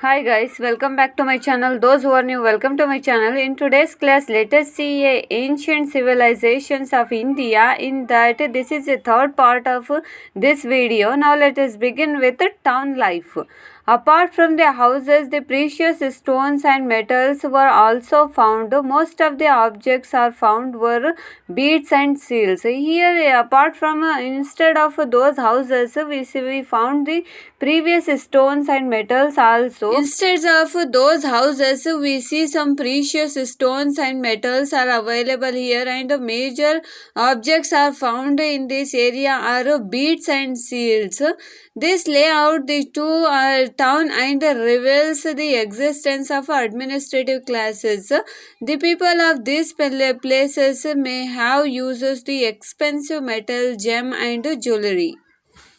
Hi guys, welcome back to my channel. Those who are new, welcome to my channel. In today's class, let us see ancient civilizations of India. In that, this is the third part of this video. Now let us begin with the town life. Apart from the houses, the precious stones and metals were also found. Most of the objects are found were beads and seals. Here, apart from instead of those houses, we found the previous stones and metals also. Instead of those houses, we see some precious stones and metals are available here, and major objects are found in this area are beads and seals. This layout the two town and reveals the existence of administrative classes. The people of these places may have used the expensive metal, gem and jewellery.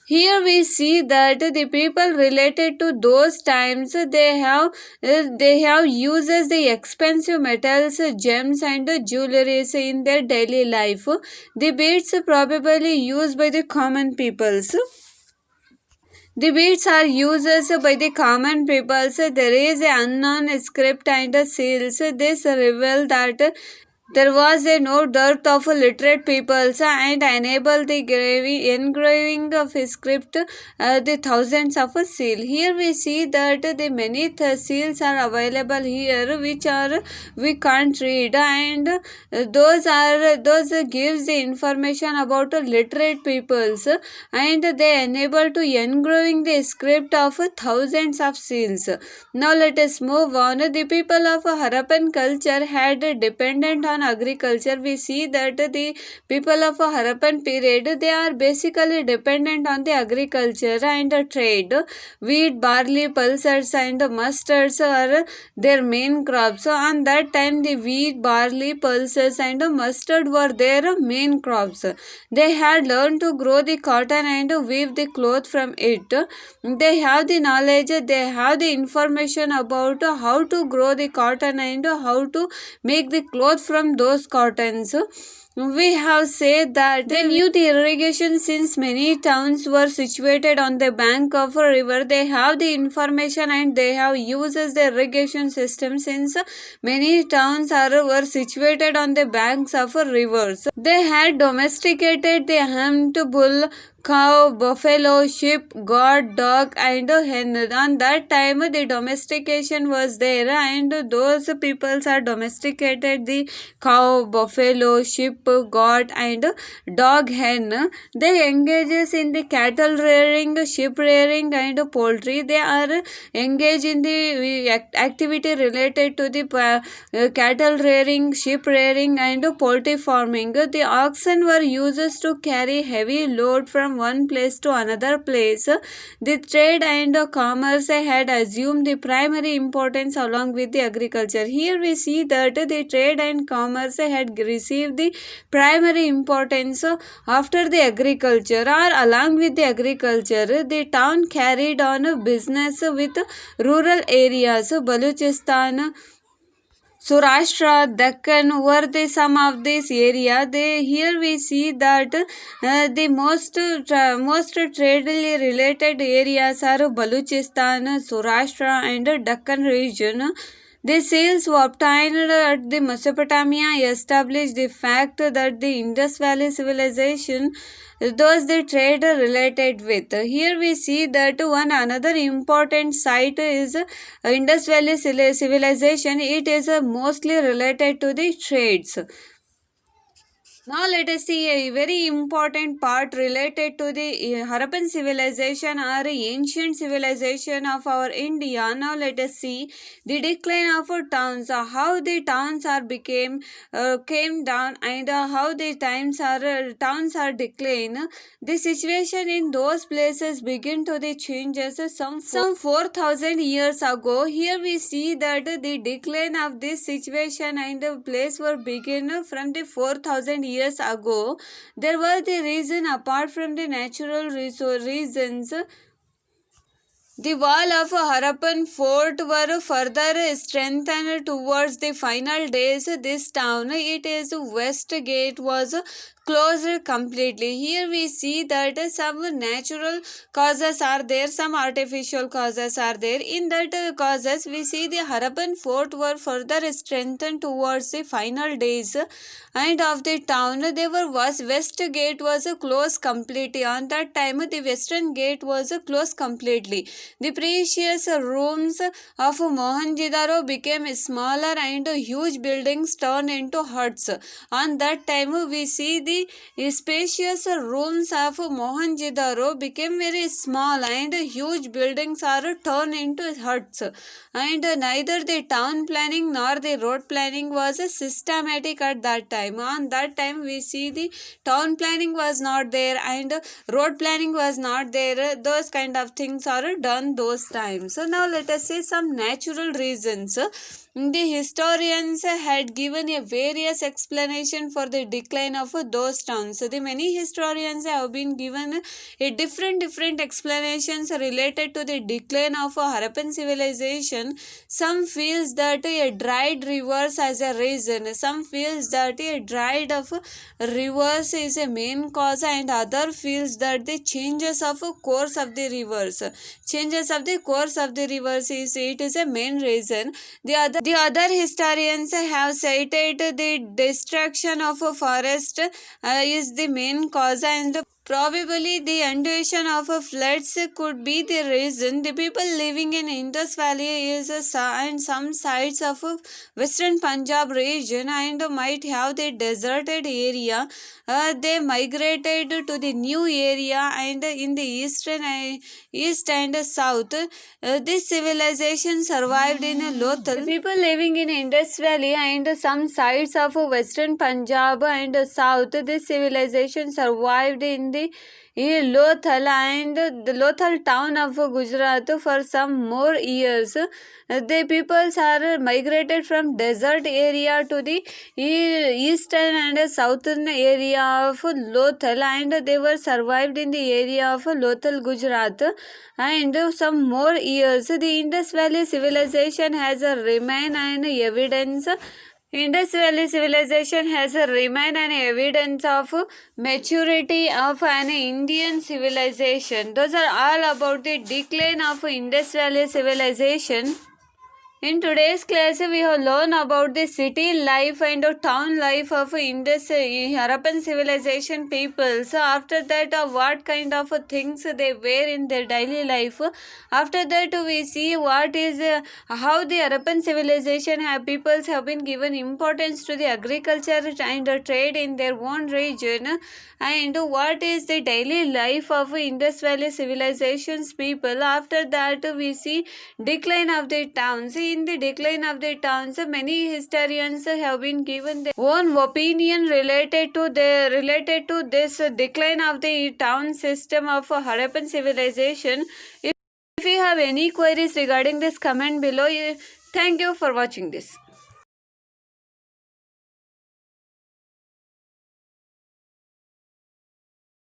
Here we see that the people related to those times they have uses the expensive metals, gems and jewelries in their daily life. The beads probably used by the common peoples. The beads are used by the common peoples. There is an unknown script and seals. This reveal that there was no dearth of literate peoples and enable the engraving of script the thousands of seal. Here we see that the many seals are available here which are we can't read, and those gives the information about literate peoples, and they enable to engraving the script of thousands of seals. Now let us move on. The people of Harappan culture had dependent on agriculture. We see that the people of Harappan period, they are basically dependent on the agriculture and trade. Wheat, barley, pulses and mustards are their main crops. So on that time the wheat, barley, pulses and mustard were their main crops. They had learned to grow the cotton and weave the cloth from it. They have the knowledge, they have the information about how to grow the cotton and how to make the cloth from those cottons. We have said that they knew the irrigation since many towns were situated on the bank of a river. They have the information and they have uses the irrigation system since many towns were situated on the banks of rivers. They had domesticated the humped bull, cow, buffalo, sheep, goat, dog and hen. On that time the domestication was there, and those peoples are domesticated the cow, buffalo, sheep, goat and dog, hen. They engages in the cattle rearing, sheep rearing and poultry. They are engaged in the activity related to the cattle rearing, sheep rearing and poultry farming. The oxen were used to carry heavy load from one place to another place. The trade and commerce had assumed the primary importance along with the agriculture. Here we see that the trade and commerce had received the primary importance after the agriculture, or along with the agriculture. The town carried on business with rural areas. Baluchistan, Surashtra, Deccan were the some of this area. Here we see that the most tradely related areas are Baluchistan, Surashtra and Deccan region. The seals obtained at the Mesopotamia established the fact that the Indus Valley civilization, those the trade related with. Here we see that one another important site is Indus Valley civilization. It is mostly related to the trades. Now let us see a very important part related to the Harappan civilization or ancient civilization of our India. Now let us see the decline of our towns, how the towns are came down, and how the towns are decline. The situation in those places begin to the changes some 4,000 years ago. Here we see that the decline of this situation and the place were begin from the 4,000 years ago. There was the reason apart from the natural reasons. The wall of Harappan fort were further strengthened towards the final days. This town, it is west gate, was closed completely. Here we see that some natural causes are there, some artificial causes are there. In that causes, we see the Harappan fort were further strengthened towards the final days and of the town. There was west gate was closed completely. On that time, the western gate was closed completely. The precious rooms of Mohenjo-daro became smaller and huge buildings turned into huts. On that time, we see the spacious rooms of Mohenjo-daro became very small and huge buildings are turned into huts. And neither the town planning nor the road planning was systematic at that time. On that time, we see the town planning was not there and road planning was not there. Those kind of things are done those times. So now let us see some natural reasons. The historians had given a various explanation for the decline of those towns. So the many historians have been given a different explanations related to the decline of Harappan civilization. Some feels that a dried rivers as a reason. Some feels that a dried of rivers is a main cause, and other feels that the changes of course of the rivers. Changes of the course of the rivers is a main reason. The other historians have cited the destruction of a forest is the main cause, and probably the inundation of floods could be the reason. The people living in Indus Valley and some sides of western Punjab region and might have the deserted area. They migrated to the new area, and in the east and south, this civilization survived in Lothal. People living in Indus Valley and some sides of western Punjab and south, this civilization survived in the Lothal and the Lothal town of Gujarat for some more years. The peoples are migrated from desert area to the eastern and southern area of Lothal, and they were survived in the area of Lothal, Gujarat, and some more years. The Indus Valley civilization has remained an evidence. Indus Valley civilization has remained an evidence of maturity of an Indian civilization. Those are all about the decline of Indus Valley civilization. In today's class, we have learned about the city life and town life of Indus Harappan civilization people. So after that, what kind of things they wear in their daily life. After that, we see what is how the Harappan civilization peoples have been given importance to the agriculture and trade in their own region, and what is the daily life of Indus Valley civilizations people. After that, we see decline of the towns. In the decline of the towns, many historians have been given their own opinion related to this decline of the town system of Harappan civilization. If you have any queries regarding this, comment below. Thank you for watching this.